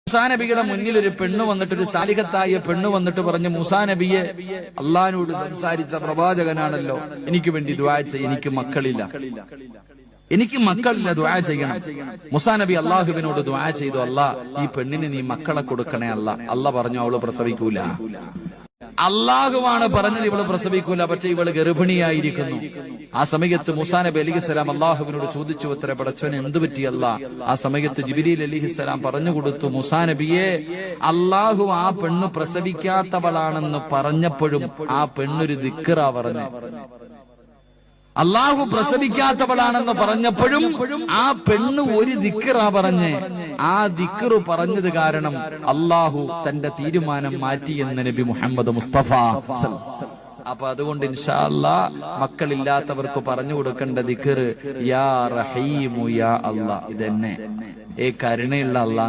മൂസാ നബിയുടെ മുന്നിൽ ഒരു പെണ്ണ് വന്നിട്ട്, ഒരു സാലിഹത്തായ പെണ്ണ് വന്നിട്ട് പറഞ്ഞു, മൂസാ നബിയെ, അള്ളാഹിനോട് സംസാരിച്ച പ്രവാചകനാണല്ലോ, എനിക്ക് വേണ്ടി ദുആ ചെയ്യ്, എനിക്ക് മക്കളില്ല, ദുആ ചെയ്യണം. മൂസാ നബി അള്ളാഹുവിനോട് ദുആ ചെയ്തു, അല്ലാഹ് ഈ പെണ്ണിന് നീ മക്കളെ കൊടുക്കണേ അല്ലാഹ്. അല്ലാഹ് പറഞ്ഞു അവള് പ്രസവിക്കൂല. അള്ളാഹുവാണ് പറഞ്ഞത് ഇവള് പ്രസവിക്കൂല, പക്ഷെ ഇവള് ഗർഭിണിയായിരിക്കുന്നു. ആ സമയത്ത് മൂസാ നബി അലിഹിസ്സലാം അള്ളാഹുവിനോട് ചോദിച്ചു, ഉത്തര പടച്ചവന് എന്ത് പറ്റി അല്ലാഹ്? ആ സമയത്ത് ജിബ്രീൽ അലിഹിസ്സലാം പറഞ്ഞു കൊടുത്തു, മൂസാ നബിയെ, അള്ളാഹു ആ പെണ്ണ് പ്രസവിക്കാത്തവളാണെന്ന് പറഞ്ഞപ്പോഴും ആ പെണ്ണൊരു ദിക്റാ പറഞ്ഞു. അള്ളാഹു പ്രസവിക്കാത്തവളാണെന്ന് പറഞ്ഞപ്പോഴും ആ പെണ്ണ് ഒരു ദിക്റാ പറഞ്ഞ്. ആ ദിക്റ് പറഞ്ഞത് കാരണം അള്ളാഹു തന്റെ തീരുമാനം മാറ്റിയെന്ന് നബി മുഹമ്മദ് മുസ്തഫ. അപ്പൊ അതുകൊണ്ട് ഇൻഷാ അല്ലാഹ് മക്കളില്ലാത്തവർക്ക് പറഞ്ഞു കൊടുക്കേണ്ട ദിക്റ് യാ റഹീമു യാ അല്ലാഹ്. ഇതെന്നെ, ഏ കരുണയുള്ള അല്ലാഹ്.